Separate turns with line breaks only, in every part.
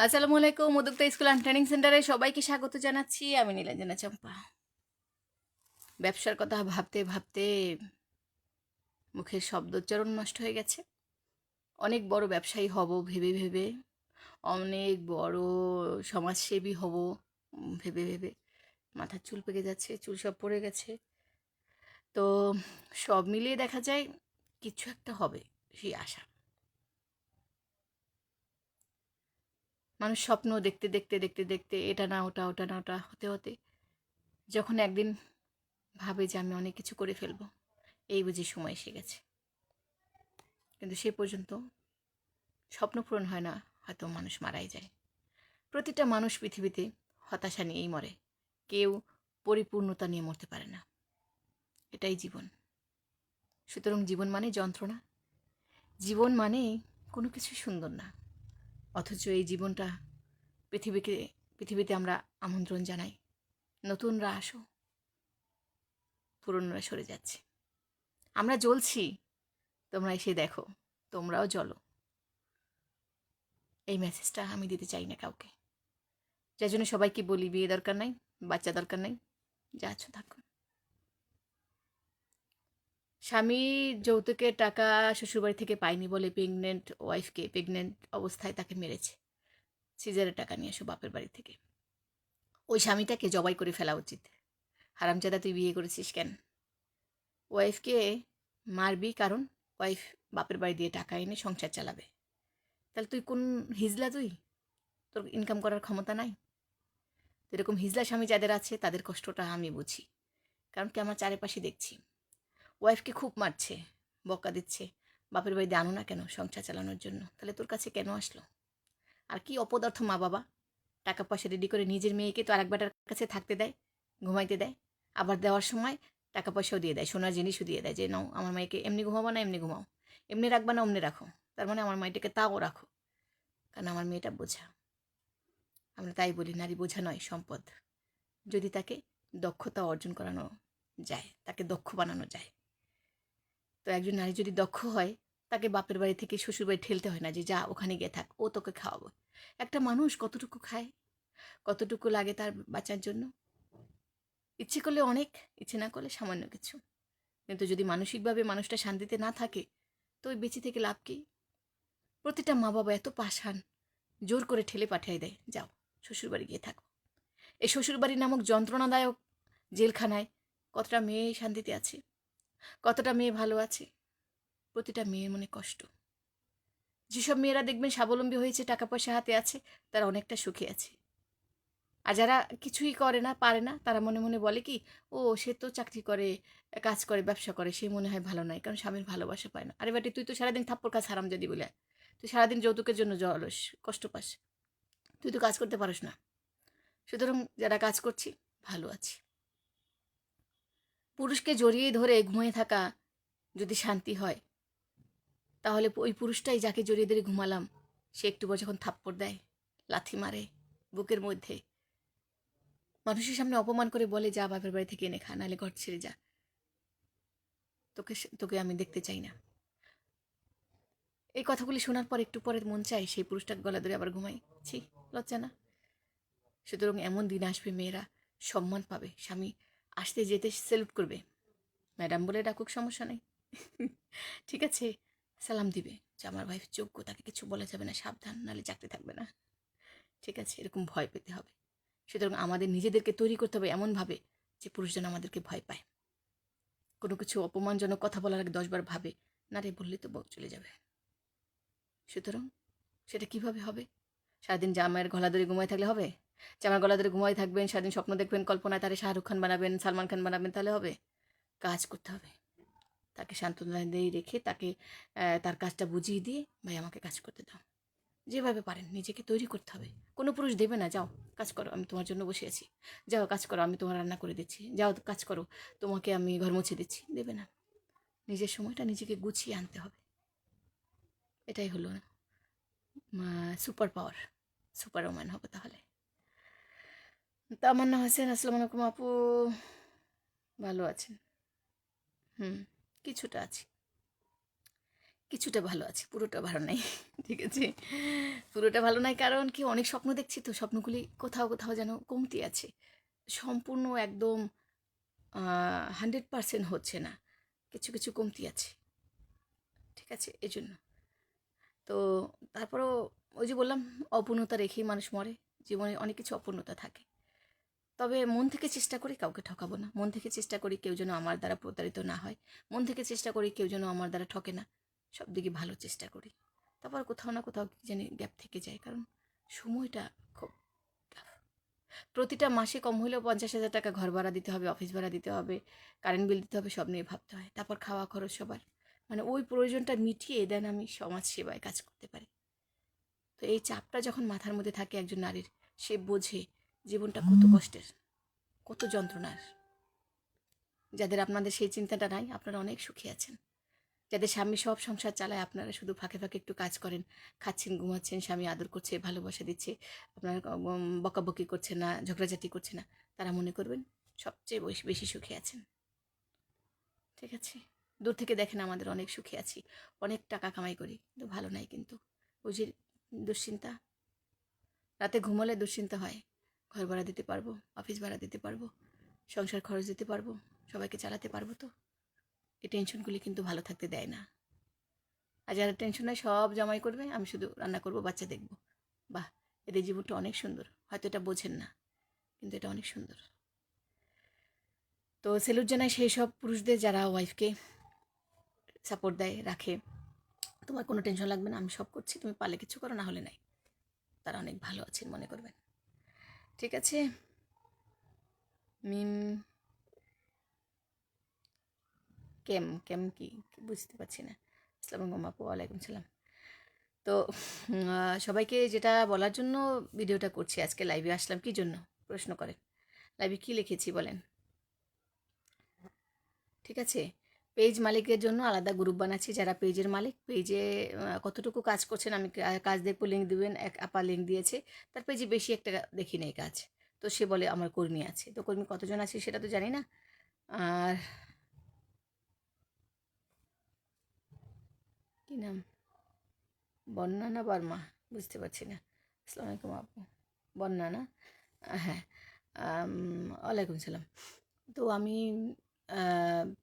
আসসালামু আলাইকুম। উদ্যোক্তা স্কুল অ্যান্ড ট্রেনিং সেন্টারে সবাইকে স্বাগত জানাচ্ছি। আমি নীলাঞ্জনা চম্পা। ব্যবসার কথা ভাবতে ভাবতে মুখের শব্দোচ্চারণ নষ্ট হয়ে গেছে। অনেক বড় ব্যবসায়ী হব ভেবে ভেবে, অনেক বড় সমাজসেবী হব ভেবে ভেবে মাথার চুল পেকে যাচ্ছে, চুল সব পড়ে গেছে। তো সব মিলিয়ে দেখা যায় কিছু একটা হবে, সেই আশা। মানুষ স্বপ্ন দেখতে দেখতে দেখতে দেখতে এটা না ওটা, ওটা না ওটা হতে হতে যখন একদিন ভাবে যে আমি অনেক কিছু করে ফেলবো, এই বুঝি সময় এসে গেছে। কিন্তু সে পর্যন্ত স্বপ্ন পূরণ হয় না, হয়তো মানুষ মারাই যায়। প্রতিটা মানুষ পৃথিবীতে হতাশা নিয়েই মরে, কেউ পরিপূর্ণতা নিয়ে মরতে পারে না। এটাই জীবন। সুতরাং জীবন মানে যন্ত্রণা, জীবন মানে কোনো কিছু সুন্দর না। অথচ এই জীবনটা পৃথিবীতে আমরা আমন্ত্রণ জানাই, নতুনরা আসো, পুরনোরা সরে যাচ্ছে। আমরা জ্বলছি, তোমরা এসে দেখো, তোমরাও জ্বলো। এই মেসেজটা আমি দিতে চাই না কাউকে। যার জন্য সবাইকে বলি, বিয়ে দরকার নাই, বাচ্চা দরকার নাই, যা আছো থাকুন। স্বামী যৌতুকের টাকা শ্বশুরবাড়ি থেকে পায়নি বলে প্রেগনেন্ট অবস্থায় তাকে মেরেছে। সিজারের টাকা নিয়ে এসো বাপের বাড়ি থেকে। ওই স্বামীটাকে জবাই করে ফেলা উচিত। হারামজাদা, তুই বিয়ে করেছিস কেন? ওয়াইফকে মারবি কারণ ওয়াইফ বাপের বাড়ি দিয়ে টাকা এনে সংসার চালাবে। তাহলে তুই কোন হিজলা? তোর ইনকাম করার ক্ষমতা নাই? এরকম হিজলা স্বামী যাদের আছে তাদের কষ্টটা আমি বুঝি। কারণ কি, আমার চারিপাশে দেখছি ওয়াইফকে খুব মারছে, বকা দিচ্ছে, বাপের বাড়িতে আনো না কেন সংসার চালানোর জন্য? তাহলে তোর কাছে কেন আসলো? আর কি অপদার্থ মা বাবা, টাকা পয়সা রেডি করে নিজের মেয়েকে তো আরেক বেটার কাছে থাকতে দেয়, ঘুমাইতে দেয়, আবার দেওয়ার সময় টাকা পয়সাও দিয়ে দেয়, সোনার জিনিসও দিয়ে দেয়, যে নাও আমার মেয়েকে এমনি ঘুমাবো না এমনি ঘুমাও, এমনি রাখবা না অমনি রাখো। তার মানে আমার মেয়েটাকে তাও রাখো, কারণ আমার মেয়েটা বোঝা। আমরা তাই বলি, নারী বোঝা নয়, সম্পদ। যদি তাকে দক্ষতা অর্জন করানো যায়, তাকে দক্ষ বানানো যায়। তো একজন নারী যদি দক্ষ হয়, তাকে বাপের বাড়ি থেকে শ্বশুর বাড়ি ঠেলতে হয় না যে যা ওখানে গিয়ে থাক, ও তোকে খাওয়াবো। একটা মানুষ কতটুকু খায়, কতটুকু লাগে তার বাঁচার জন্য? ইচ্ছে করলে অনেক, ইচ্ছে না করলে সামান্য কিছু। কিন্তু যদি মানসিকভাবে মানুষটা শান্তিতে না থাকে, তো ওই বেঁচে থেকে লাভ কি? প্রতিটা মা বাবা এত পাষাণ, জোর করে ঠেলে পাঠিয়ে দেয়, যাও শ্বশুরবাড়ি গিয়ে থাকো। এই শ্বশুরবাড়ি নামক যন্ত্রণাদায়ক জেলখানায় কতটা মেয়ে শান্তিতে আছে, কতটা মেয়ে ভালো আছে? প্রতিটা মেয়ের মনে কষ্ট। যেসব মেয়েরা দেখবেন স্বাবলম্বী হয়েছে, টাকা পয়সা হাতে আছে, তারা অনেকটা সুখে আছে। আর যারা কিছুই করে না, পারে না, তারা মনে মনে বলে কি, ও সে তো চাকরি করে, কাজ করে, ব্যবসা করে, সে মনে হয় ভালো নয়, কারণ স্বামীর ভালোবাসা পায় না। আরে বেটি, তুই তো সারাদিন থাপ্পড় খাস হারামজাদি বলে, তুই সারাদিন যৌতুকের জন্য জলস, কষ্ট পাস, তুই তো কাজ করতে পারিস না। সুতরাং যারা কাজ করছি, ভালো আছি। পুরুষকে জড়িয়ে ধরে ঘুমিয়ে থাকা যদি শান্তি হয়, তাহলে ওই পুরুষটাই যাকে জড়িয়ে ধরে ঘুমালাম, সে একটু পর যখন থাপ্পড় দেয়, লাথি মারে বুকের মধ্যে, মানুষের সামনে অপমান করে বলে, যা বাপের বাড়ি থেকে এনে খা, নাহলে ঘর ছেড়ে যা, তোকে তোকে আমি দেখতে চাই না। এই কথাগুলি শোনার পর একটু পরে মন চাই সেই পুরুষটাকে গলা ধরে আবার ঘুমাই। ছি, লজ্জা না? সুতরাং এমন দিন আসবে, মেয়েরা সম্মান পাবে, স্বামী আসতে যেতে সেলুট করবে, ম্যাডাম বলে ডাকুক, সমস্যা নেই। ঠিক আছে, সালাম দিবে যে আমার ভাই যোগ্য, তাকে কিছু বলা যাবে না, সাবধান, নাহলে চাকরি থাকবে না। ঠিক আছে, এরকম ভয় পেতে হবে। সুতরাং আমাদের নিজেদেরকে তৈরি করতে হবে এমনভাবে যে পুরুষজন আমাদেরকে ভয় পায়। কোনো কিছু অপমানজনক কথা বলার আগে 10 বার ভাবে, না রে বললে তো বউ চলে যাবে। সুতরাং সেটা কিভাবে হবে? সারাদিন জামাইয়ের গলা ধরে ঘুমায় থাকলে হবে? জামার গলা ধরে ঘুমায় থাকবেন, সারাদিন স্বপ্ন দেখবেন, কল্পনায় তারে শাহরুখ খান বানাবেন, সালমান খান বানাবেন, তাহলে হবে? কাজ করতে হবে, তাকে সান্ত্বনা দিয়ে রেখে, তাকে তার কাজটা বুঝিয়ে দিয়ে, ভাই আমাকে কাজ করতে দাও। যেভাবে পারেন নিজেকে তৈরি করতে হবে। কোনো পুরুষ দেবে না, যাও কাজ করো, আমি তোমার জন্য বসে আছি, যাও কাজ করো, আমি তোমার রান্না করে দিচ্ছি, যাও কাজ করো, তোমাকে আমি ঘর মুছে দিচ্ছি, দেবে না। নিজের সময়টা নিজেকে গুছিয়ে আনতে হবে। এটাই হলো সুপার পাওয়ার, সুপার ওম্যান হবে তাহলে। তামান্না হোসেন, আসসালামু আলাইকুম আপু। ভালো আছেন? হুম, কিছুটা আছি। কিছুটা ভালো আছে, পুরোটা ভালো নাই। ঠিক আছে, পুরোটা ভালো নাই কারণ কি অনেক স্বপ্ন দেখছি তো, স্বপ্নগুলি কোথাও কোথাও যেন কমতি আছে, সম্পূর্ণ একদম 100% হচ্ছে না, কিছু কিছু কমতি আছে। ঠিক আছে, এই জন্য তো তারপরেও ওই যে বললাম, অপূর্ণতা রেখেই মানুষ মরে, জীবনে অনেক কিছু অপূর্ণতা থাকে। তবে মন থেকে চেষ্টা করি কাউকে ঠকাবো না, মন থেকে চেষ্টা করি কেউ যেন আমার দ্বারা প্রতারিত না হয়, মন থেকে চেষ্টা করি কেউ যেন আমার দ্বারা ঠকে না, সব দিকে ভালো চেষ্টা করি। তারপর কোথাও না কোথাও কি জানি গ্যাপ থেকে যায়, কারণ সময়টা খুব tough। প্রতিটা মাসে কম হলেও 50,000 টাকা ঘর ভাড়া দিতে হবে, অফিস ভাড়া দিতে হবে, কারেন্ট বিল দিতে হবে, সব নিয়ে ভাবতে হয়। তারপর খাওয়া খরচ সবার, মানে ওই প্রয়োজনটা মিটিয়ে দেন আমি সমাজ সেবায় কাজ করতে পারি। তো এই চাপটা যখন মাথার মধ্যে থাকে একজন নারীর, সে বোঝে জীবনটা কত কষ্টের, কত যন্ত্রণার। যাদের আপনাদের সেই চিন্তাটা নাই, আপনারা অনেক সুখী আছেন। যাদের স্বামী সব সংসার চালায়, আপনারা শুধু ফাঁকে ফাঁকে একটু কাজ করেন, খাচ্ছেন, ঘুমাচ্ছেন, স্বামী আদর করছে, ভালোবাসা দিচ্ছে, আপনার বকাবকি করছে না, ঝগড়াঝাটি করছে না, তারা মনে করবেন সবচেয়ে বেশি বেশি সুখী আছেন। ঠিক আছে, দূর থেকে দেখেন আমাদের অনেক সুখী আছি, অনেক টাকা কামাই করি, কিন্তু ভালো নাই। কিন্তু ওই যে দুশ্চিন্তা, রাতে ঘুমালে দুশ্চিন্তা হয়, ঘর ভাড়া দিতে পারবো, অফিস ভাড়া দিতে পারবো, সংসার খরচ দিতে পারবো, সবাইকে চালাতে পারবো তো, এই টেনশনগুলি কিন্তু ভালো থাকতে দেয় না। আর যারা টেনশন হয় সব জামাই করবে, আমি শুধু রান্না করব, বাচ্চা দেখব, বাহ, এদের জীবনটা অনেক সুন্দর। হয়তো এটা বোঝেন না, কিন্তু এটা অনেক সুন্দর। তো সেলুট জানাই সেই সব পুরুষদের যারা ওয়াইফকে সাপোর্ট দেয়, রাখে, তোমার কোনো টেনশন লাগবে না, আমি সব করছি, তুমি পারলে কিছু করো, না হলে নাই। তারা অনেক ভালো আছেন মনে করবেন। ঠিক আছে, মিম কেম কেম কি বুঝতে পারছি না। আসসালামু আলাইকুম আপু। ওয়ালাইকুম সালাম। তো সবাইকে যেটা বলার জন্য ভিডিওটা করছি, আজকে লাইভে আসলাম কী জন্য প্রশ্ন করেন, লাইভে কী লিখেছি বলেন। ঠিক আছে, পেজ মালিকের জন্য আলাদা গ্রুপ বানাচ্ছি, যারা পেজের মালিক, পেজে কতটুকু কাজ করছেন আমি কাজ দেখবো, লিঙ্ক দেবেন, এক আপা লিঙ্ক দিয়েছে, তার পেজে বেশি একটা দেখি নেই কাজ, তো সে বলে আমার কর্মী আছে, তো কর্মী কতজন আছে সেটা তো জানি না। আর কী নাম, বন্যা না বর্মা, বুঝতে পারছি না। আসসালামু আলাইকুম আপু। বন্যা না, হ্যাঁ, ওয়ালাইকুম সালাম। তো আমি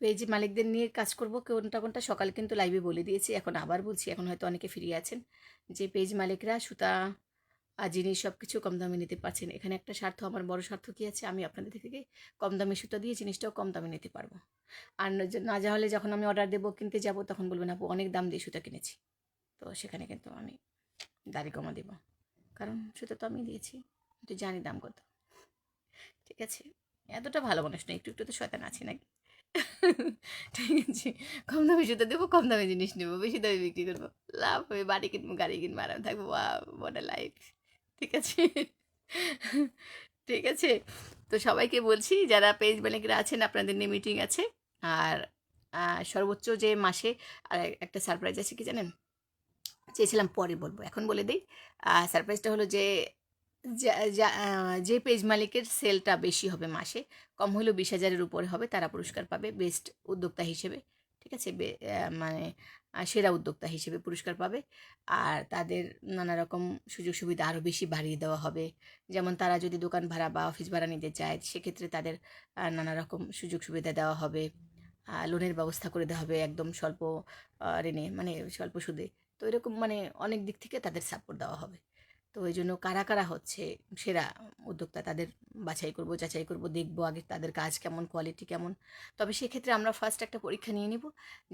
পেজ মালিকদের নিয়ে কাজ করব, কোনটা কোনটা সকালে কিন্তু লাইভে বলে দিয়েছি, এখন আবার বলছি, এখন হয়তো অনেকে ফিরে আছেন, যে পেজ মালিকরা সুতা আর জিনিস সব কিছু কম দামে নিতে পারছেন। এখানে একটা স্বার্থ, আমার বড় স্বার্থ কী আছে, আমি আপনাদের থেকে কম দামে সুতা দিয়ে জিনিসটাও কম দামে নিতে পারবো। আর না যা হলে যখন আমি অর্ডার দেবো, কিনতে যাব, তখন বলবেন আপু অনেক দাম দিয়ে সুতা কিনেছি, তো সেখানে কিন্তু আমি দাড়ি কমা দেবো, কারণ সুতা তো আমি দিয়েছি, তো জানি দাম কত। ঠিক আছে, এতটা ভালো মানুষ নয়, একটু একটু তো শয়তান আছে নাকি। ঠিক আছে, কম দামে জুতো দেবো, কম দামে জিনিস নেবো, বেশি দামে বিক্রি করবো, লাভ হবে, বাড়ি কিনবো, গাড়ি কিনবো, আরাম থাকবো, বড় লাইফ। ঠিক আছে, ঠিক আছে। তো সবাইকে বলছি, যারা পেজ মালিকরা আছেন, আপনাদের নিয়ে মিটিং আছে। আর সর্বোচ্চ যে মাসে আর একটা সারপ্রাইজ আছে, কি জানেন, চেয়েছিলাম পরে বলবো, এখন বলে দিই। সারপ্রাইজটা হলো যে যে পেজ মালিকের সেলটা বেশি হবে মাসে, কম হলেও 20,000-এর উপরে হবে, তারা পুরস্কার পাবে বেস্ট উদ্যোক্তা হিসেবে। ঠিক আছে, মানে সেরা উদ্যোক্তা হিসেবে পুরস্কার পাবে। আর তাদের নানা রকম সুযোগ সুবিধা আরও বেশি বাড়িয়ে দেওয়া হবে। যেমন তারা যদি দোকান ভাড়া বা অফিস ভাড়া নিতে চায়, সেক্ষেত্রে তাদের নানা রকম সুযোগ সুবিধা দেওয়া হবে, লোনের ব্যবস্থা করে দেওয়া হবে একদম স্বল্প ঋণে, মানে স্বল্প সুদে। তো এরকম মানে অনেক দিক থেকে তাদের সাপোর্ট দেওয়া হবে। তো এই জন্য কারা কারা হচ্ছে সেরা উদ্যোক্তা, তাদের বাছাই করব, যাচাই করব, দেখব আগে তাদের কাজ কেমন, কোয়ালিটি কেমন। তবে সেক্ষেত্রে আমরা ফার্স্ট একটা পরীক্ষা নিয়ে নিব,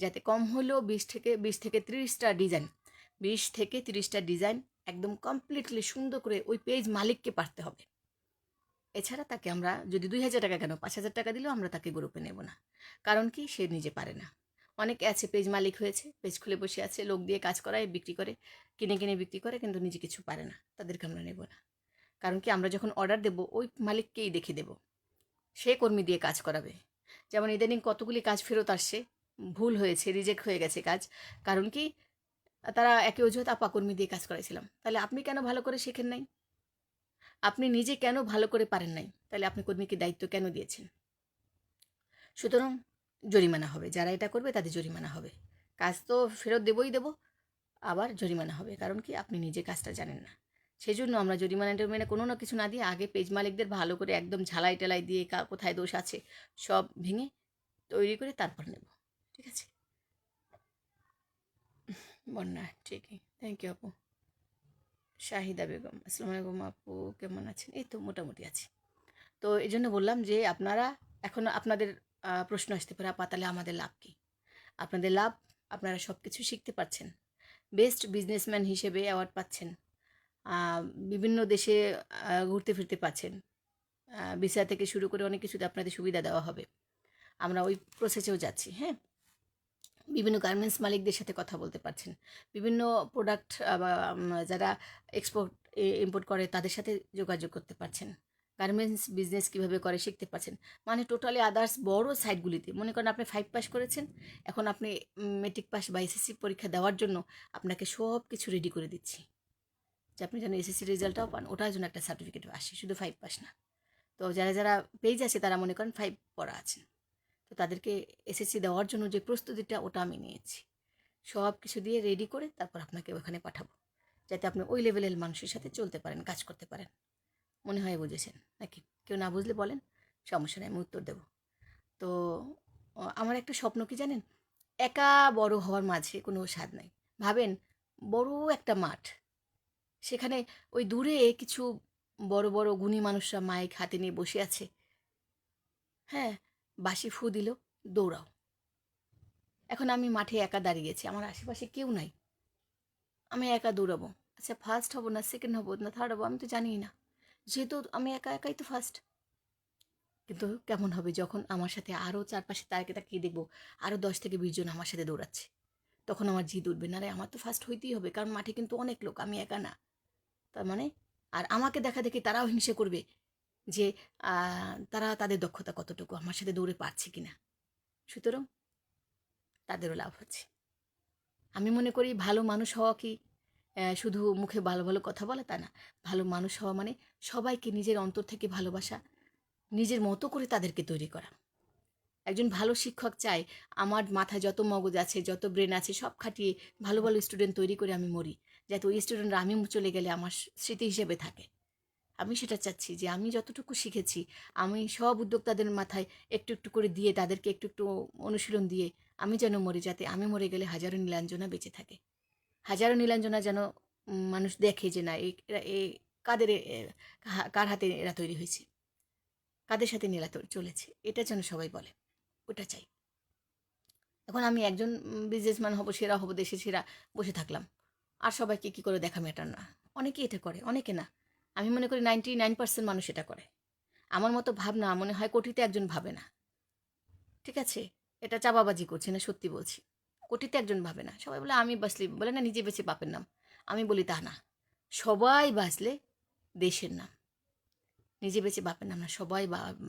যাতে কম হলেও 20 থেকে 30টা ডিজাইন, 20 থেকে 30টা ডিজাইন একদম কমপ্লিটলি সুন্দর করে ওই পেজ মালিককে পারতে হবে। এছাড়া তাকে আমরা যদি 2,000 টাকা কেন 5,000 টাকা দিলেও আমরা তাকে গ্রুপে নেব না, কারণ কি সে নিজে পারে না। অনেকে আছে পেজ মালিক হয়েছে, পেজ খুলে বসে আছে, লোক দিয়ে কাজ করায়, বিক্রি করে, কিনে কিনে বিক্রি করে, কিন্তু নিজে কিছু পারে না, তাদেরকে আমরা নেব না। কারণ কি আমরা যখন অর্ডার দেব, ওই মালিককেই দেখে দেব, সে কর্মী দিয়ে কাজ করাবে। যেমন ইদানিং কতগুলি কাজ ফেরত আসছে, ভুল হয়েছে, রিজেক্ট হয়ে গেছে কাজ, কারণ কি তারা একে অজুহাত, আপা কর্মী দিয়ে কাজ করাইছিলাম। তাহলে আপনি কেন ভালো করে শেখেন নাই, আপনি নিজে কেন ভালো করে পারেন নাই, তাহলে আপনি কর্মীকে দায়িত্ব কেন দিয়েছেন? সুতরাং জরিমানা হবে, যারা এটা করবে তাদের জরিমানা হবে, কাজ তো ফেরত দেবই দেবো, আবার জরিমানা হবে, কারণ কি আপনি নিজে কাজটা জানেন না। সেই জন্য আমরা জরিমানা টরিমানা কোনো না কিছু না দিয়ে আগে পেজ মালিকদের ভালো করে একদম ঝালাই টালাই দিয়ে কোথায় দোষ আছে সব ভেঙে তৈরি করে তারপর নেব। ঠিক আছে? বন্যা ঠিকই। থ্যাংক ইউ আপু। শাহিদা বেগম, আসসালামু আলাইকুম আপু, কেমন আছেন? এই তো মোটামুটি আছি। তো এই জন্য বললাম যে আপনারা এখন আপনাদের প্রশ্ন আসতে পারে, আপা তাহলে আমাদের লাভ কী? আপনাদের লাভ, আপনারা সব কিছু শিখতে পারছেন, বেস্ট বিজনেসম্যান হিসেবে অ্যাওয়ার্ড পাচ্ছেন, বিভিন্ন দেশে ঘুরতে ফিরতে পারছেন, ভিসা থেকে শুরু করে অনেক কিছুতে আপনাদের সুবিধা দেওয়া হবে। আমরা ওই প্রসেসেও যাচ্ছি। হ্যাঁ, বিভিন্ন গার্মেন্টস মালিকদের সাথে কথা বলতে পারছেন, বিভিন্ন প্রোডাক্ট যারা এক্সপোর্ট ইম্পোর্ট করে তাদের সাথে যোগাযোগ করতে পারছেন, গার্মেন্টস বিজনেস কীভাবে করে শিখতে পারছেন। মানে টোটালি আদার্স বড় সাইটগুলিতে মনে করেন আপনি 5 পাস করেছেন, এখন আপনি মেট্রিক পাস বা এসএসসি পরীক্ষা দেওয়ার জন্য আপনাকে সব কিছু রেডি করে দিচ্ছি, যে আপনি যেন এসএসসি রেজাল্টটাও পান, ওটার জন্য একটা সার্টিফিকেট আসে, শুধু 5 পাস না। তো যারা যারা পেজ আছে তারা মনে করেন 5 পড়া আছেন, তো তাদেরকে এসএসসি দেওয়ার জন্য যে প্রস্তুতিটা ওটা আমি নিয়েছি, সব কিছু দিয়ে রেডি করে তারপর আপনাকে ওখানে পাঠাবো, যাতে আপনি ওই লেভেলের মানুষের সাথে চলতে পারেন, কাজ করতে পারেন। মনে হয় বুঝেছেন নাকি? কেউ না বুঝলে বলেন, সমস্যা নেই, আমি উত্তর দেবো। তো আমার একটা স্বপ্ন কি জানেন? একা বড় হওয়ার মাঝে কোনো স্বাদ নাই। ভাবেন, বড় একটা মাঠ, সেখানে ওই দূরে কিছু বড় বড় গুণী মানুষরা মাইক হাতে নিয়ে বসে আছে। হ্যাঁ, বাঁশি ফু দিল, দৌড়াও। এখন আমি মাঠে একা দাঁড়িয়ে গেছি, আমার আশেপাশে কেউ নাই, আমি একা দৌড়াবো। আচ্ছা, ফার্স্ট হব না সেকেন্ড হব না থার্ড হবো আমি তো জানিই না, যেহেতু আমি একা একাই তো ফার্স্ট। কিন্তু কেমন হবে যখন আমার সাথে আরও চারপাশে তাকে তাকিয়ে দেখবো আরও 10 থেকে 20 জন আমার সাথে দৌড়াচ্ছে, তখন আমার জিদ উঠবে, না রে আমার তো ফার্স্ট হইতেই হবে, কারণ মাঠে কিন্তু অনেক লোক, আমি একা না। তার মানে আর আমাকে দেখা দেখি তারাও হিংসে করবে যে তারা তাদের দক্ষতা কতটুকু, আমার সাথে দৌড়ে পারছে কিনা, সুতরাং তাদেরও লাভ হচ্ছে। আমি মনে করি ভালো মানুষ হওয়া কি শুধু মুখে ভালো ভালো কথা বলা তা না, ভালো মানুষ হওয়া মানে সবাইকে নিজের অন্তর থেকে ভালোবাসা, নিজের মতো করে তাদেরকে তৈরি করা। একজন ভালো শিক্ষক চাই আমার মাথায় যত মগজ আছে, যত ব্রেন আছে, সব খাটিয়ে ভালো ভালো স্টুডেন্ট তৈরি করে আমি মরি, যাতে ওই স্টুডেন্টরা আমি চলে গেলে আমার স্মৃতি হিসেবে থাকে। আমি সেটা চাচ্ছি যে আমি যতটুকু শিখেছি আমি সব উদ্যোক্তাদের মাথায় একটু একটু করে দিয়ে, তাদেরকে একটু একটু অনুশীলন দিয়ে আমি যেন মরি, যাতে আমি মরে গেলে হাজারো নীলাঞ্জনা বেঁচে থাকে, হাজারো নীলাঞ্জনা যেন মানুষ দেখে যে না এই কাদের কার হাতে এরা তৈরি হয়েছে, কাদের সাথে নীলা চলেছে, এটা যেন সবাই বলে, ওটা চাই। এখন আমি একজন বিজনেসম্যান হব, সেরা হব, দেশে সেরা, বসে থাকলাম, আর সবাইকে কী করে দেখা ম্যাটার না। অনেকে এটা করে, অনেকে না, আমি মনে করি 99% মানুষ এটা করে। আমার মতো ভাবনা মনে হয় কোটিতে একজন ভাবে না। ঠিক আছে, এটা চাপাবাজি করছি না, সত্যি বলছি, কোটিতে একজন ভাবে না। সবাই বলে আমি বাঁচলে, বলে না নিজে বেঁচে পাপের নাম, আমি বলি তা না, সবাই বাঁচলে দেশের নাম, নিজে বেঁচে বাপের নাম না, সবাই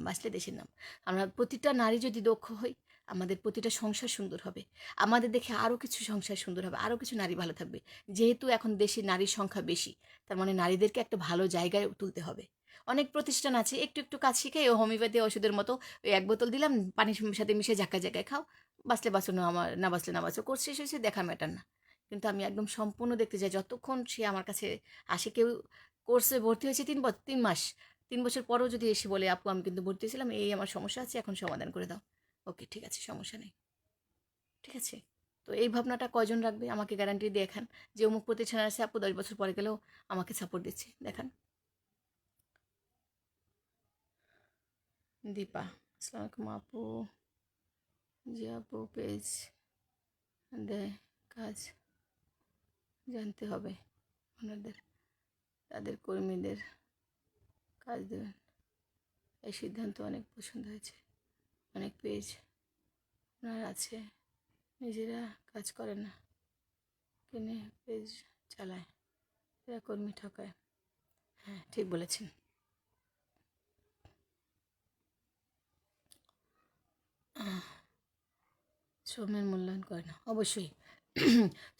বাঁচলে দেশের নাম। আমরা প্রতিটা নারী যদি দক্ষ হই, আমাদের প্রতিটা সংসার সুন্দর হবে, আমাদের দেখে আরও কিছু সংসার সুন্দর হবে, আরও কিছু নারী ভালো থাকবে। যেহেতু এখন দেশে নারীর সংখ্যা বেশি, তার মানে নারীদেরকে একটা ভালো জায়গায় তুলতে হবে। অনেক প্রতিষ্ঠান আছে একটু একটু কাজ শিখে ও হোমিওপ্যাথি ওষুধের মতো, ওই 1 বোতল দিলাম, পানির সাথে মিশিয়ে জায়গায় জায়গায় খাও, বাঁচলে বাঁচো, না আমার না বাঁচলে না বাঁচো, কোর্স শেষ হয়েছে, দেখা ম্যাটার না। কিন্তু আমি একদম সম্পূর্ণ দেখতে চাই, যতক্ষণ সে আমার কাছে আসে, কেউ কোর্সে ভর্তি হয়েছে 3 মাস, 3 বছর পরেও যদি এসে বলে আপু আমি কিন্তু ভর্তি ছিলাম, এই আমার সমস্যা আছে, এখন সমাধান করে দাও, ওকে ঠিক আছে, সমস্যা নেই। ঠিক আছে, তো এই ভাবনাটা কয়জন রাখবে আমাকে গ্যারান্টি দেখান, যে অমুক প্রতিষ্ঠান আছে আপু 10 বছর পরে গেলেও আমাকে সাপোর্ট দিচ্ছে, দেখান। দীপা, আসসালামু আলাইকুম আপু, যে আপু পেজ দেয় কাজ জানতে হবে ওনাদের, তাদের কর্মীদের কাজ দেবেন, এই সিদ্ধান্ত অনেক পছন্দ হয়েছে। অনেক পেজ ওনার আছে, নিজেরা কাজ করে না, কিনে পেজ চালায়, এরা কর্মী ঠকায়। হ্যাঁ, ঠিক বলেছেন। শ্রমের মূল্যায়ন করে না, অবশ্যই।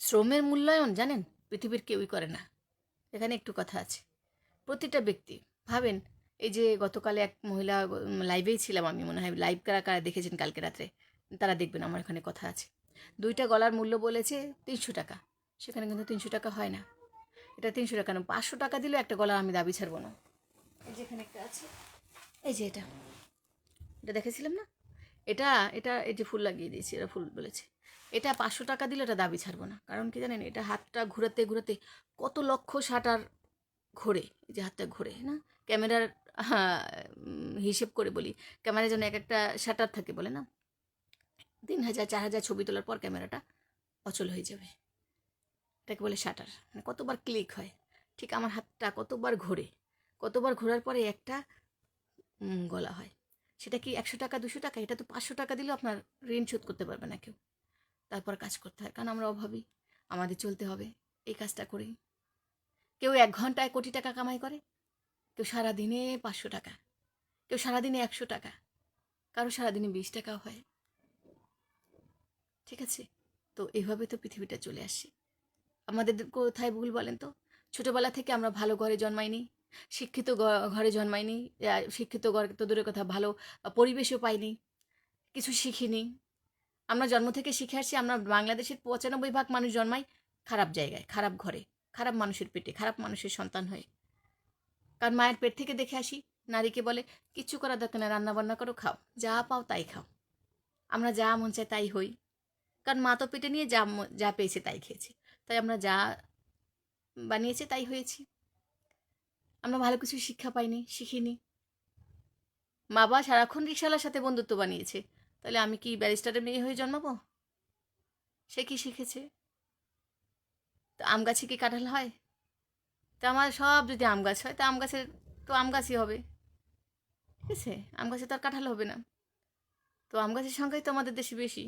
শ্রমের মূল্যায়ন জানেন পৃথিবীর কেউই করে না। এখানে একটু কথা আছে, প্রতিটা ব্যক্তি ভাবেন, এই যে গতকালে এক মহিলা লাইভেই ছিলাম আমি, মনে হয় লাইভ কারা কারা দেখেছেন কালকে রাত্রে, তারা দেখবেন আমার এখানে কথা আছে। 2টা গলার মূল্য বলেছে 300 টাকা, সেখানে কিন্তু 300 টাকা হয় না। এটা 300 টাকা না, 500 টাকা দিলেও একটা গলা আমি দাবি ছাড়বো না। এই যে এখানে একটা আছে, এই যে এটা দেখেছিলাম না, এটা এটা এই যে ফুল লাগিয়ে দিয়েছি, এটা ফুল বলেছে। এটা 500 টাকা দিলে এটা দাবি ছাড়বো না। কারণ কি জানেন, এটা হাতটা ঘুরাতে ঘুরাতে কত লক্ষ শাটার ঘোরে, এই যে হাতটা ঘোরে না, ক্যামেরার হিসেব করে বলি, ক্যামেরার জন্য এক একটা শাটার থাকে বলে না, 3000 4000 ছবি তোলার পর ক্যামেরাটা অচল হয়ে যাবে, এটাকে বলে শাটার। মানে কতবার ক্লিক হয়, ঠিক আমার হাতটা কতবার ঘোরে, কতবার ঘোরার পরে একটা গলা হয়। সেটা কি 100 টাকা 200 টাকা? এটা তো 500 টাকা দিলেও আপনার ঋণ শোধ করতে পারবে না কেউ। তারপর কাজ করতে হয়, কারণ আমরা অভাবী, আমাদের চলতে হবে, এই কাজটা করেই। কেউ 1 ঘন্টায় কোটি টাকা কামাই করে, কেউ সারাদিনে 500 টাকা, কেউ সারাদিনে 100 টাকা, কারো সারাদিনে 20 টাকাও হয়। ঠিক আছে, তো এইভাবে তো পৃথিবীটা চলে আসছে। আমাদের কোথায় ভুল বলেন তো? ছোটোবেলা থেকে আমরা ভালো ঘরে জন্মাইনি, শিক্ষিত ঘরে জন্মাইনি, শিক্ষিত ঘরে তো দূরের কথা, ভালো পরিবেশও পাইনি, কিছু শিখিনি। আমরা জন্ম থেকে শিখে আসছি, আমরা বাংলাদেশের 95% মানুষ জন্মায় খারাপ জায়গায়, খারাপ ঘরে, খারাপ মানুষের পেটে, খারাপ মানুষের সন্তান হয়ে। কারণ মায়ের পেট থেকে দেখে আসি, নারীকে বলে কিচ্ছু করার দরকার না, রান্না বান্না করো, খাও, যা পাও তাই খাও। আমরা যা মন চায় তাই হই, কারণ মা তো পেটে নিয়ে যা পেয়েছে তাই খেয়েছে, তাই আমরা যা বানিয়েছে তাই হয়েছি। আমরা ভালো কিছু শিক্ষা পাইনি, শিখিনি। বাবা সারাক্ষণ রিক্সাওয়ালার সাথে বন্ধুত্ব বানিয়েছে, তাহলে আমি কি ব্যারিস্টারের মেয়ে হয়ে জন্মাবো? সে কি শিখেছে? তো আম গাছে কি কাঁঠাল হয়? তো আমার সব যদি আম গাছ হয়, তো আম গাছের তো আম গাছই হবে, ঠিক আছে? আম গাছে তো আর কাঁঠাল হবে না। তো আম গাছের সংখ্যাই তো আমাদের দেশে বেশি।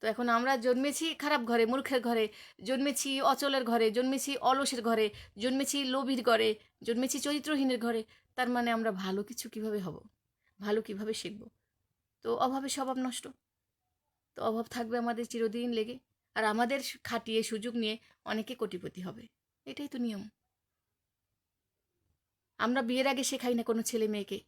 তো এখন আমরা জন্মেছি খারাপ ঘরে, মূর্খের ঘরে, জন্মেছি অচলের ঘরে, জন্মেছি অলসের ঘরে, জন্মেছি লোভীর ঘরে, জন্মেছি চরিত্রহীনের ঘরে। তার মানে আমরা ভালো কিছু কিভাবে হব, ভালো কিভাবে শিখব? তো অভাবে স্বভাব নষ্ট, তো অভাব থাকবে আমাদের চিরদিন লেগে। আর আমাদের খাটিয়ে সুযোগ নিয়ে অনেকে কোটিপতি হবে, এটাই তো নিয়ম। আমরা বিয়ের আগে শেখাই না কোনো ছেলে মেয়েকে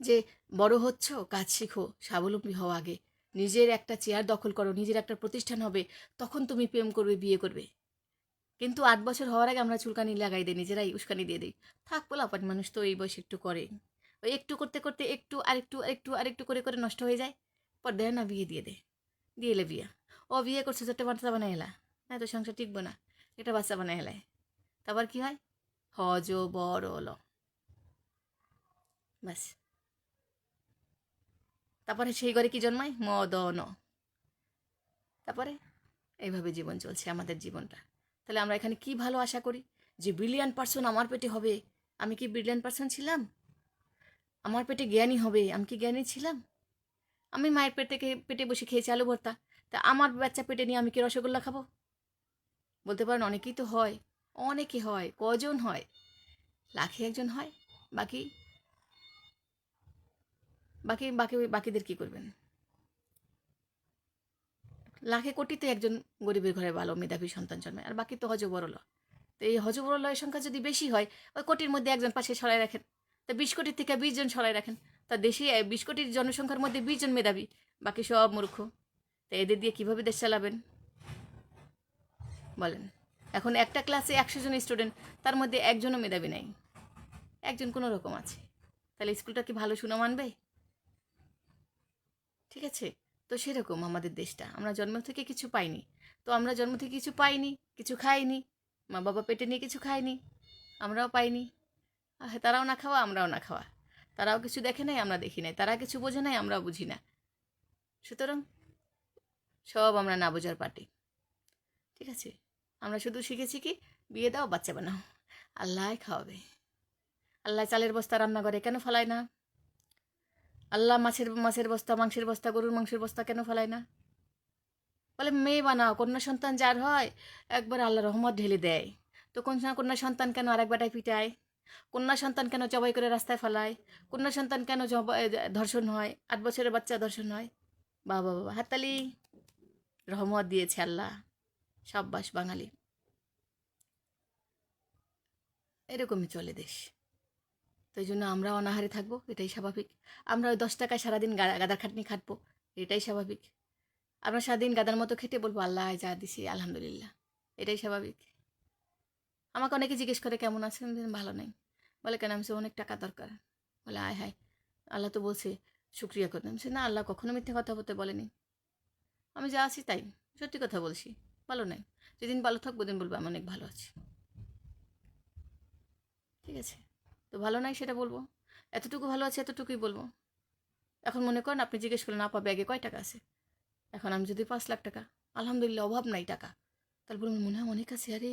যে বড় হচ্ছ, কাজ শিখো, স্বাবলম্বী হও, আগে নিজের একটা চেয়ার দখল করো, নিজের একটা প্রতিষ্ঠান হবে, তখন তুমি প্রেম করবে, বিয়ে করবে। কিন্তু 8 বছর হওয়ার আগে আমরা চুলকানি লাগাই দিই, নিজেরাই উস্কানি দিয়ে দিই। থাক, পোলাপান মানুষ তো এই বয়সে একটু করে, ওই একটু করতে করতে একটু আরেকটু আরেকটু আরেকটু করে করে নষ্ট হয়ে যায়। পর দেয় না, বিয়ে দিয়ে দিয়ে এলে বিয়ে, ও বিয়ে করছে, ছোট্ট বাচ্চা বানাই এলা, হ্যাঁ তো সংসার টিকবো না, একটা বাচ্চা বানাই এলায়। তারপর কি হয়? হজ বড় ল, ব্যাস। তারপরে সেই ঘরে কি জন্মায়? মদন। তারপরে এইভাবে জীবন চলছে আমাদের জীবনটা। তাহলে আমরা এখানে কি ভালো আশা করি যে ব্রিলিয়ান্ট পার্সন আমার পেটে হবে? আমি কি ব্রিলিয়ান্ট পার্সন ছিলাম? আমার পেটে জ্ঞানী হবে, আমি কি জ্ঞানী ছিলাম? আমি মায়ের পেট থেকে পেটে বসে খেয়েছি আলু ভর্তা, তা আমার বাচ্চা পেটে নিয়ে আমি কি রসগোল্লা খাবো? বলতে পারেন অনেকেই তো হয়, অনেকে হয়, কজন হয়? লাখে একজন হয়। বাকি বাকি বাকি বাকিদের কি করবেন? লাখে কোটিতে একজন গরিবের ঘরে ভালো মেধাবী সন্তান জন্মায়, আর বাকি তো হজবরল। তো এই হজবরলের সংখ্যা যদি বেশি হয়, ওই কোটির মধ্যে একজন পাশে সরাই রাখেন, তা 20 কোটির থেকে 20 জন সরাই রাখেন, তা দেশে 20 কোটির জনসংখ্যার মধ্যে 20 জন মেধাবী, বাকি সব মূর্খ। তা এদের দিয়ে কীভাবে দেশ চালাবেন বলেন? এখন একটা ক্লাসে 100 জন স্টুডেন্ট, তার মধ্যে একজনও মেধাবী নাই, একজন কোনো রকম আছে, তাহলে স্কুলটা কি ভালো সুনাম আনবে? ঠিক আছে, তো সেরকম আমাদের দেশটা, আমরা জন্ম থেকে কিছু পাইনি। তো আমরা জন্ম থেকে কিছু পাইনি, কিছু খাইনি, মা বাবা পেটে নিয়ে কিছু খাইনি, আমরাও পাইনি। তারাও না খাওয়া, আমরাও না খাওয়া, তারাও কিছু দেখে নাই, আমরা দেখি নাই, তারা কিছু বোঝে নাই, আমরাও বুঝি না। সুতরাং সব আমরা না বোঝার পার্টি। ঠিক আছে, আমরা শুধু শিখেছি কি, বিয়ে দাও, বাচ্চা বানাও, আল্লাহ খাওয়াবে। আল্লাহ চালের বস্তা রান্নাঘরে কেন ফেলায় না? আল্লাহ মাছের বস্তা, মাংসের বস্তা, গরুর মাংসের বস্তা কেন ফেলায় না? বলে মেয়ে বানাও, কন্যা সন্তান যার হয় একবার আল্লাহ রহমত ঢেলে দেয়। তো কন্যা সন্তান কেন আরেক বেটায় পিটায়? কন্যা সন্তান কেন জবাই করে রাস্তায় ফেলায়? কন্যা সন্তান কেন ধর্ষণ হয়? 8 বছরের বাচ্চা ধর্ষণ হয়? বাবা বাবা, হাততালি। রহমত দিয়েছে আল্লাহ, সাব্বাস বাঙালি। এরকমই চলে দেশ। তো এই জন্য আমরা অনাহারে থাকবো, এটাই স্বাভাবিক। আমরা ওই 10 টাকায় সারাদিন গাদার খাটনি খাটবো, এটাই স্বাভাবিক। আমরা সারাদিন গাদার মতো খেটে বলবো আল্লাহ যা দিছি আলহামদুলিল্লাহ, এটাই স্বাভাবিক। আমাকে অনেকে জিজ্ঞেস করে কেমন আছেন, আমি বলি, ভালো নেই। বলে কেন? আমি বলছি, অনেক টাকা দরকার। বলে আয় হায়, আল্লাহ তো বলছে শুক্রিয়া করতে। আমি বলছি, না, আল্লাহ কখনো মিথ্যে কথা বলতে বলেনি। আমি যা আছি তাই, সত্যি কথা বলছি। ভালো নাই, যেদিন ভালো থাকবো দিন বলবো আমি অনেক ভালো আছি। ঠিক আছে, তো ভালো নাই সেটা বলবো, এতটুকু ভালো আছে এতটুকুই বলবো। এখন মনে করেন আপনি জিজ্ঞেস করলেন আপা ব্যাগে কয় টাকা আছে, এখন আমি যদি 5 লাখ টাকা, আলহামদুলিল্লাহ অভাব নাই টাকা, তাহলে বলুন মনে হয় অনেক আছে। আরে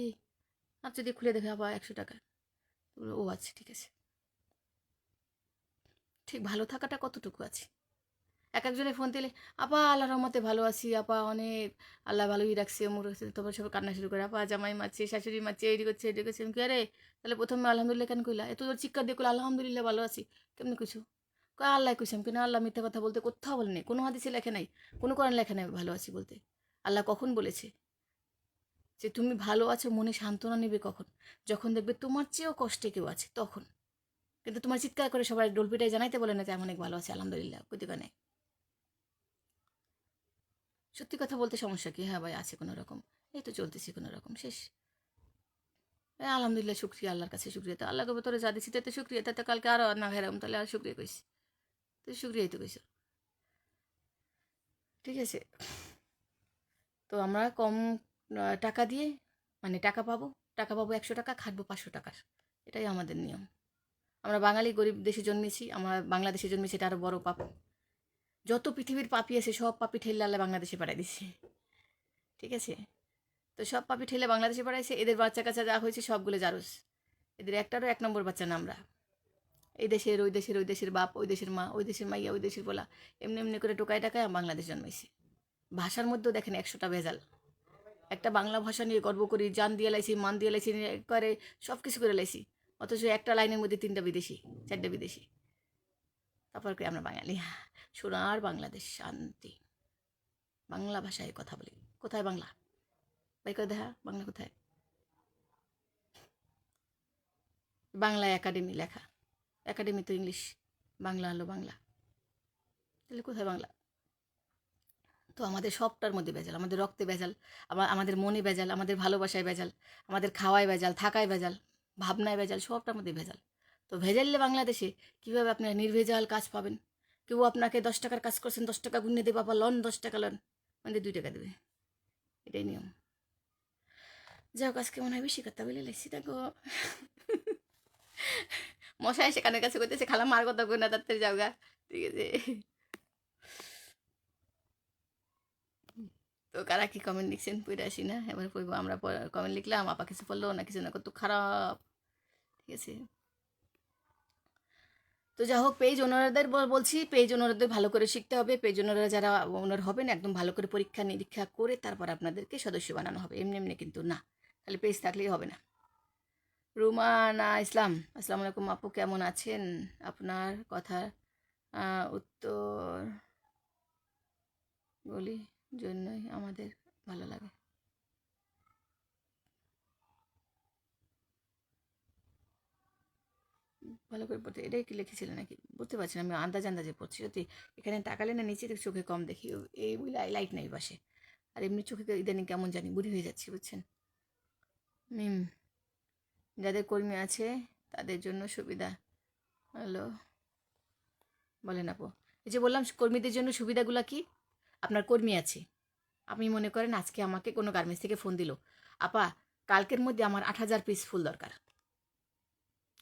আর যদি খুলে দেখে আবার 100 টাকা, ও আচ্ছা ঠিক আছে। ঠিক ভালো থাকাটা কতটুকু আছে? এক একজনের ফোন দিলে আপা আল্লাহর রহমতে ভালো আছি, আপা অনেক আল্লাহ ভালোই রাখছে, অমুক রাখছে, তারপর সব কান্না শুরু করে, আপা জামাই মারছে, শাশুড়ি মারছে, এটি করছে এটি করছে। আমি কি আরে তাহলে প্রথমে আলহামদুলিল্লাহ কেন কইলা? এত তোর চিৎকার দিয়ে কইলা আলহামদুলিল্লাহ ভালো আছি, কেমনি কইছো? কয় আল্লাহ কইসাম, কেন আল্লাহ মিথ্যা কথা বলতে কোথাও বলেনি, কোনো হাদিসে লেখে নাই, কোনো কোরআন লেখা নাই ভালো আছি বলতে। আল্লাহ কখন বলেছে যে তুমি ভালো আছো? মনে সান্ত্বনা নেবে কখন? যখন দেখবে তোমার চেয়েও কষ্টে কেউ আছে তখন। কিন্তু তোমার চিৎকার করে সবাই ডোলপিটাই জানাইতে বলে না যে আমি অনেক ভালো আছি আলহামদুলিল্লাহ, কইতে নেই। সত্যি কথা বলতে সমস্যা কি? হ্যাঁ ভাই আছে কোনো রকম, এই তো চলতেছি কোনো রকম, শেষ। আলহামদুলিল্লাহ, শুক্রিয়া, আল্লাহর কাছে শুক্রিয়া। তো আল্লাহকে তোরে যা দিচ্ছি তাতে শুক্রিয়া, তাতে কালকে আরও না খাইলাম তাহলে আর শুক্রিয়া কইছি, তো শুক্রিয়াই তো কইছো। ঠিক আছে, তো আমরা কম টাকা দিয়ে মানে টাকা পাবো 100 টাকা, খাটবো 500 টাকার, এটাই আমাদের নিয়ম। আমরা বাঙালি গরিব দেশে জন্মেছি, আমরা বাংলাদেশে জন্মেছি, এটা আরও বড় পাপ। যত পৃথিবীর পাপি আছে সব পাপি ঠেললে আল্লাহ বাংলাদেশে পাঠাই দিছে। ঠিক আছে, তো সব পাপি ঠেলে বাংলাদেশে পাঠাইছে, এদের বাচ্চা কাচ্চা যা হয়েছে সবগুলো জারুস, এদের একটারও 1 নম্বর বাচ্চা না আমরা। এই দেশের ওই দেশের বাপ, ওই দেশের মা, ওই দেশের মাইয়া, ওই দেশের পোলা, এমনি এমনি করে টোকায় টাকায় বাংলাদেশ জন্মাইছে। ভাষার মধ্যেও দেখেন 100টা ভেজাল। একটা বাংলা ভাষা নিয়ে গর্ব করি, জান দিয়ে লাইছি, মান দিয়ে লাইছি, করে সব কিছু করে লাইছি, অথচ একটা লাইনের মধ্যে 3টা বিদেশি, 4টা বিদেশি। তারপর কি আমরা বাঙালি? সোনার বাংলাদেশ, শান্তি, বাংলা ভাষায় কথা বলি। কোথায় বাংলা? ভাই করে দেখা বাংলা কোথায়? বাংলা একাডেমি লেখা, একাডেমি তো ইংলিশ, বাংলা হলো বাংলা, তাহলে কোথায় বাংলা? তো আমাদের সবটার মধ্যে ভেজাল, আমাদের রক্তে ভেজাল, আমাদের মনে ভেজাল, আমাদের ভালোবাসায় ভেজাল, আমাদের খাওয়ায় ভেজাল, থাকায় ভেজাল, ভাবনায় ভেজাল, সবটার মধ্যে ভেজাল। তো ভেজাললে বাংলাদেশে কীভাবে আপনারা নির্ভেজাল কাজ পাবেন? কেউ আপনাকে 10 টাকার কাজ করছেন, 10 টাকা গুনে দেবে, আবার লন 10 টাকা লন, মানে 2 টাকা দেবে, এটাই নিয়ম। যাও আজকে মনে হয় বেশি কথা বলে লাইছি, দেখো মশাই এসে কানের কাছে করতেছে, খালা মার কথা কই না তাড়াতাড়ি যাও গা। ঠিক আছে, তো কারা কি কমেন্ট লিখছেন পড়ে আসি না, এবার পড়বো আমরা। কমেন্ট লিখলাম, আপা কিছু পড়লো না, কিছু না, কত খারাপ। ঠিক আছে, তো যা হোক, পেজ ওনারদের বলছি, পেজ ওনারদের ভালো করে শিখতে হবে। পেজ ওনারা যারা ওনার হবেন একদম ভালো করে পরীক্ষা নিরীক্ষা করে তারপর আপনাদেরকে সদস্য বানানো হবে, এমনি এমনি কিন্তু না, খালি পেজ থাকলেই হবে না। রুমানা ইসলাম, আসসালামু আলাইকুম আপু, কেমন আছেন? আপনার কথা উত্তর বলি জন্যই আমাদের ভালো লাগে। ভালো করে পড়তে, এটাই কি লিখেছিল নাকি বুঝতে পারছি না, আমি আন্দাজে পড়ছি। সত্যি এখানে তাকালে না নিচে চোখে কম দেখি, এই বলে লাইট নেই পাশে, আর এমনি চোখে ইদানিং কেমন জানি বুড়ি হয়ে যাচ্ছি, বুঝছেন? মিম, যাদের কর্মী আছে তাদের জন্য সুবিধা হলো বলেন আপু। এই যে বললাম কর্মীদের জন্য সুবিধাগুলো কি, আপনার কর্মী আছে, আপনি মনে করেন আজকে আমাকে কোনো গার্মেন্টস থেকে ফোন দিল, আপা কালকের মধ্যে আমার 8,000 পিস ফুল দরকার,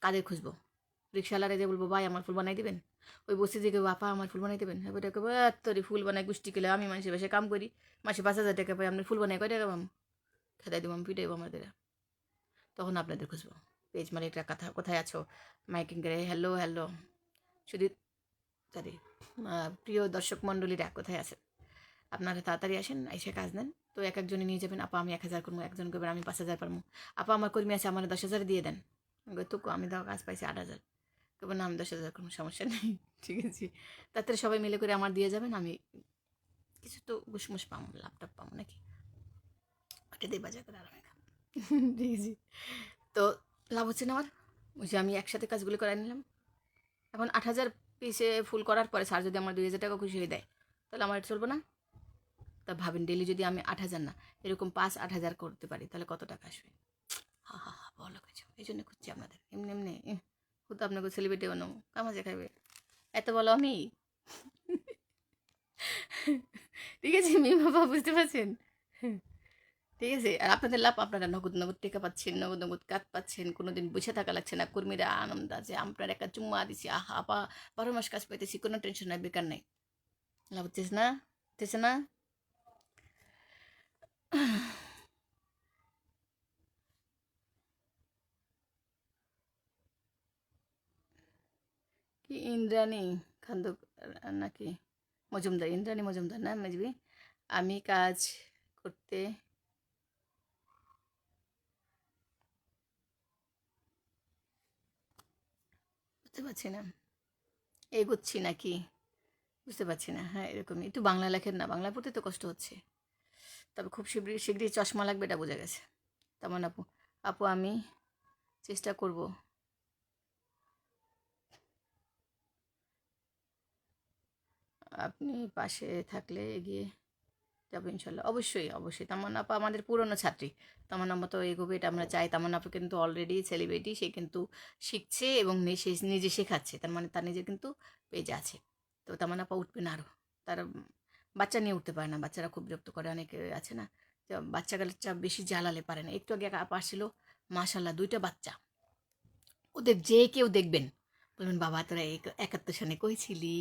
কাদের খুঁজবো? রিক্সাওয়ালারে যে বলবো ভাই আমার ফুল বানাই দেবেন? ওই বসে যে কেউ আপা আমার ফুল বানাই দেবেন? এবার কেবো তোর ফুল বানাই গোষ্ঠী কেলে, আমি মানুষের বাসায় কাম করি, মাসে 5,000 টাকা পাই, আপনি ফুল বানাই কয় টাকা পাম? খেদাই দেবো, আমি পিটাইবো আমাদের। তখন আপনাদের খুঁজবো, পেজ মানে এটা কথা, কোথায় আছো? মাইকিং করে হ্যালো হ্যালো, শুধু সরি, প্রিয় দর্শক মণ্ডলীরা কোথায় আছেন? আপনারা তাড়াতাড়ি আসেন, এসে কাজ নেন। তো এক একজনে নিয়ে যাবেন, আপা আমি 1,000 করবো, একজন করবেন আমি 5,000 পারবো, আপা আমার কর্মী আছে আমার 10,000 দিয়ে দেন, তো আমি তো কাজ পাইছি 8,000, কেবল না আমি 10,000 কোনো সমস্যা নেই। ঠিক আছে, তাড়াতাড়ি সবাই মিলে করে আমার দিয়ে যাবেন, আমি কিছু তো ঘুষমুষ পাবো, ল্যাপটপ পাবো নাকি, ওটা দিয়ে বাজার করে আরামে খাবো। ঠিক আছে, তো লাভ হচ্ছে না আমার, ওই যে আমি একসাথে কাজগুলো করাই নিলাম। এখন 8,000 পিসে ফুল করার পরে স্যার যদি আমার 2,000 টাকা খুশি হয়ে দেয়, তাহলে আমার এটা চলবো না? তা ভাবেন ডেলি যদি আমি 8,000 না এরকম 5-8,000 করতে পারি তাহলে কত টাকা আসবে। হা হা হা, বলো কিছু, এই জন্য খুঁজছি আপনাদের। এমনি এমনি তো আপনাকে সেলিব্রিটি বানাবো, কামাজে খাইবে, এত বলো আমি। ঠিক আছে মেয়ে বাবা, বুঝতে পারছেন? ঠিক আছে, আর আপনাদের লাভ, আপনারা নগদ নগদ টেকা পাচ্ছেন, নগদ নগদ কাজ পাচ্ছেন, কোনোদিন বসে থাকা লাগছে না, কর্মীরা আনন্দ আছে, আপনার একটা চুম্মা দিছি, আহা বা 12 মাস কাজ পাইতেছি, কোনো টেনশন নাই, বেকার নাই। লাভ হচ্ছে না, হচ্ছে না। কি ইন্দ্রাণী খান্দ নাকি মজুমদার, ইন্দ্রাণী মজুমদার না মেজবি। আমি কাজ করতে বুঝতে পারছি না, এগোচ্ছি নাকি বুঝতে পারছি না। হ্যাঁ এরকমই, একটু বাংলা লেখেন না, বাংলা পড়তে তো কষ্ট হচ্ছে। তবে খুব শীঘ্রই শীঘ্রই চশমা লাগবে, এটা বোঝা গেছে। তেমন আপু, আপু আমি চেষ্টা করব, আপনি পাশে থাকলে এগিয়ে যাবো ইনশাল্লাহ। অবশ্যই অবশ্যই, তামান্না আপা আমাদের পুরনো ছাত্রী, তামান্না আপা তো এগোবে এটা আমরা চাই। তামান্না আপা কিন্তু অলরেডি সেলিব্রিটি, সে কিন্তু শিখছে এবং সে নিজে শেখাচ্ছে, তার মানে তার নিজের কিন্তু পেজ আছে। তো তামান্না আপা উঠবে না আরও, তার বাচ্চা নিয়ে উঠতে পারে না, বাচ্চারা খুব বিরক্ত করে, অনেকে আছে না, যে বাচ্চা কাচ্চা বেশি জ্বালালে পারে না। একটু আগে এক আপা আসছিল, মাশাল্লাহ 2টা বাচ্চা, ওদের যে কেউ দেখবেন বলবেন বাবা তোরা 71 সালে কই ছিলি,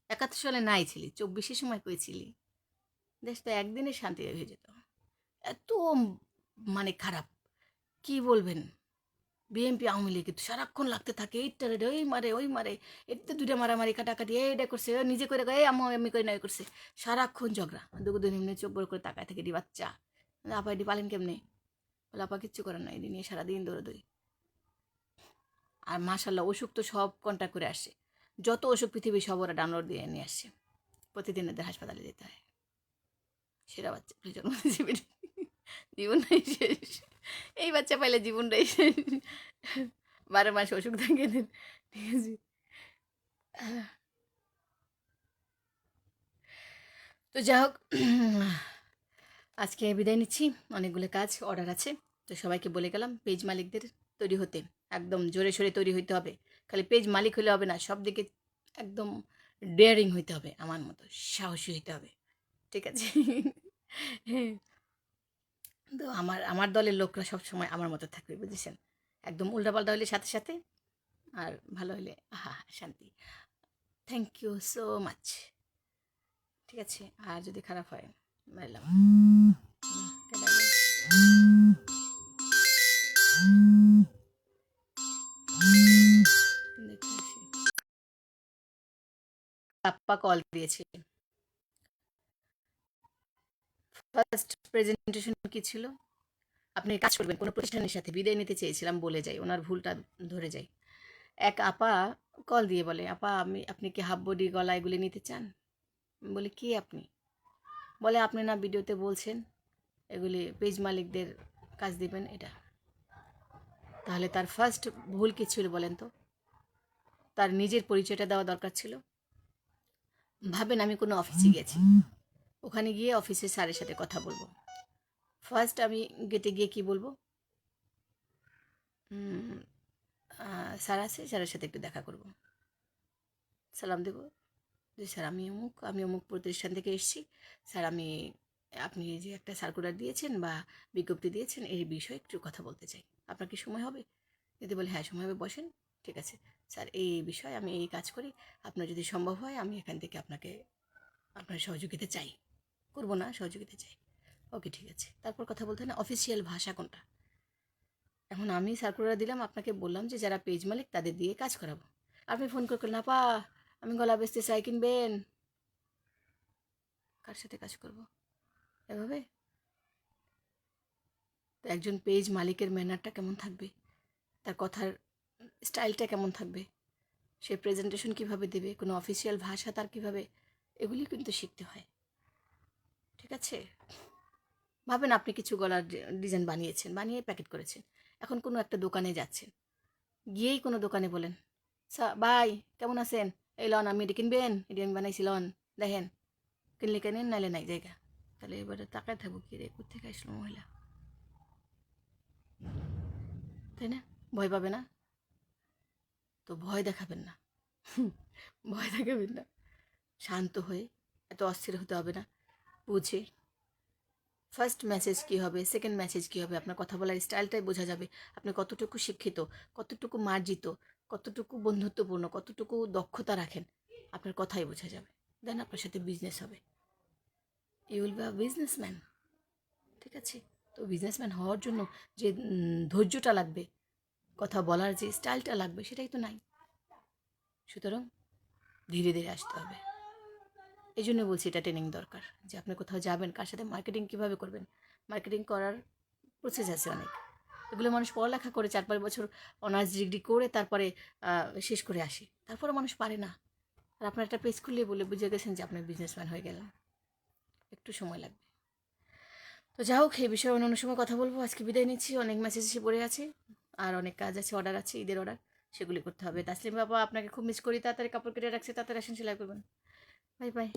71 সালে নাই ছিলি, 24-এর সময় কই ছিলি, দেশটা একদিনে শান্তি হয়ে যেত। এত মানে খারাপ, কি বলবেন। বিএনপি আওয়ামী লীগ কিন্তু সারাক্ষণ লাগতে থাকে, এইটা রে ওই মারে ওই মারে, এতে 2টা মারামারি কাটাকাটি, এইটা করছে ও নিজে করে, এই আমি করে না করছে, সারাক্ষণ ঝগড়া, দুদিন এমনি চোখ বড় করে তাকায় থাকে, ডি বাচ্চা। আপা এটি পালেন কেমনে, বলে আপা কিচ্ছু করেন না, এটি নিয়ে সারাদিন দৌড়াদৌড়ি। আর মাশাল্লাহ ওষুধ তো সব কন্ট্যাক্ট করে আসছে, যত ওষুধ পৃথিবী সব ওরা ডাউনলোড দিয়ে নিয়ে আসছে, প্রতিদিন এদের হাসপাতালে যেতে হয়। সেরা বাচ্চা জন্ম দিয়েছে, জীবনটাই শেষ, এই বাচ্চা পাইলে জীবনটাই শেষ, 12 মাস অসুখ থাকে এদের, ঠিক আছে। তো যাই হোক, আজকে বিদায় নিচ্ছি, অনেকগুলো কাজ অর্ডার আছে। তো সবাইকে বলে গেলাম পেজ মালিকদের তৈরি হতে, একদম জোরে সোরে তৈরি হইতে হবে। খালি পেজ মালিক হলে হবে না, সব দিকে একদম ডেয়ারিং হইতে হবে, আমার মতো সাহসী হইতে হবে, ঠিক আছে। তো আমার আমার দলের লোকরা সব সময় আমার মতো থাকবে, বুঝেছেন। একদম উল্টাপাল্টা হলে সাথে সাথে, আর ভালো হলে আহা শান্তি। থ্যাংক ইউ সো মাচ, ঠিক আছে। আর যদি খারাপ হয় মারলাম, আপ্পা কল দিয়েছে। ফার্স্ট প্রেজেন্টেশন কি ছিল, আপনি কাজ করবেন কোনো প্রতিষ্ঠানের সাথে, বিদায় নিতে চেয়েছিলাম বলে যাই, ওনার ভুলটা ধরে যাই। এক আপা কল দিয়ে বলে, আপা আপনি কি হাফ বডি গলা এগুলি নিতে চান। বলে কি আপনি, বলে আপনি না ভিডিওতে বলছেন এগুলি পেজ মালিকদের কাজ দিবেন এটা। তাহলে তার ফার্স্ট ভুল কী ছিল বলেন তো, তার নিজের পরিচয়টা দেওয়া দরকার ছিল। ভাবেন আমি কোনো অফিসে গেছি, ওখানে গিয়ে অফিসের স্যারের সাথে কথা বলবো, ফার্স্ট আমি গেটে গিয়ে কি বলবো, স্যার আছে, স্যারের সাথে একটু দেখা করব, সালাম দেবো, যে স্যার আমি অমুক প্রতিষ্ঠান থেকে এসেছি, স্যার আপনি যে একটা সার্কুলার দিয়েছেন বা বিজ্ঞপ্তি দিয়েছেন এই বিষয়ে একটু কথা বলতে চাই, আপনার কি সময় হবে। যদি বলে হ্যাঁ সময় হবে, বসেন, ঠিক আছে স্যার, এই বিষয়ে আমি এই কাজ করি, আপনার যদি সম্ভব হয় আমি এখান থেকে আপনার সহযোগিতা চাই, করবো না, সহযোগিতা চাই, ওকে ঠিক আছে। তারপর কথা বলতে না অফিসিয়াল ভাষা কোনটা। এখন আমি সার্কুলার দিলাম, আপনাকে বললাম যে যারা পেজ মালিক তাদের দিয়ে কাজ করাবো, আপনি ফোন করলেন আপা আমি গলা বেচতে চাই, কিনবেন, কার সাথে কাজ করব এভাবে। তো একজন পেজ মালিকের ম্যানারটা কেমন থাকবে, তার কথার স্টাইলটা কেমন থাকবে, সে প্রেজেন্টেশন কিভাবে দেবে, কোনো অফিসিয়াল ভাষা তার কিভাবে, এগুলি কিন্তু শিখতে হয়, ঠিক আছে। ভাবেন আপনি কিছু গলার ডিজাইন বানিয়েছেন, বানিয়ে প্যাকেট করেছেন, এখন কোনো একটা দোকানে যাচ্ছেন, গিয়েই কোনো দোকানে বলেন ভাই কেমন আছেন, এই লন আমি এটি কিনবেন, এটি আমি বানাইছি লন, দেখেন কিনলে কেনেন নাইলে নাই জায়গা, তাহলে এবারে তাকায় থাকবো কি রে, কোথেকে আসলো মহিলা, তাই না? ভয় পাবে না তো ভয় দেখাবেন না, ভয় দেখাবেন না, শান্ত হয়ে, এত অস্থির হতে হবে না, বুঝে ফার্স্ট মেসেজ কী হবে, সেকেন্ড মেসেজ কী হবে, আপনার কথা বলার স্টাইলটাই বোঝা যাবে আপনি কতটুকু শিক্ষিত, কতটুকু মার্জিত, কতটুকু বন্ধুত্বপূর্ণ, কতটুকু দক্ষতা রাখেন, আপনার কথাই বোঝা যাবে। দেন আপনার সাথে বিজনেস হবে, you will be a businessman. ঠিক আছে? তো বিজনেসম্যান হওয়ার জন্য যে ধৈর্যটা লাগবে, কথা বলার যে স্টাইলটা লাগবে, সেটাই তো নাই। সুতরাং ধীরে ধীরে আসতে হবে। এই জন্য বলছি এটা ট্রেনিং দরকার, যে আপনি কোথাও যাবেন, কার সাথে মার্কেটিং কীভাবে করবেন, মার্কেটিং করার প্রসেস আছে অনেক। এগুলো মানুষ পড়ালেখা করে 4-5 বছর অনার্স ডিগ্রি করে তারপরে শেষ করে আসে, তারপরে মানুষ পারে না। আর আপনার একটা পেজ খুললে বলে বুঝে গেছেন যে আপনি বিজনেসম্যান হয়ে গেলেন, একটু সময় লাগবে। তো যা হোক, এই বিষয়ে অন্য সময় কথা বলবো। আজকে বিদায় নিচ্ছি, অনেক মেসেজ এসে পড়ে আছে, আর অনেক কাজ আছে, অর্ডার আছে, ঈদের অর্ডার, সেগুলি করতে হবে। তাসলিম বাবা, আপনাকে খুব মিস করি, তাড়াতাড়ি কাপড় কেটে রাখছি, তাড়াতাড়ি আসেন, সেলাই করবেন। Bye bye.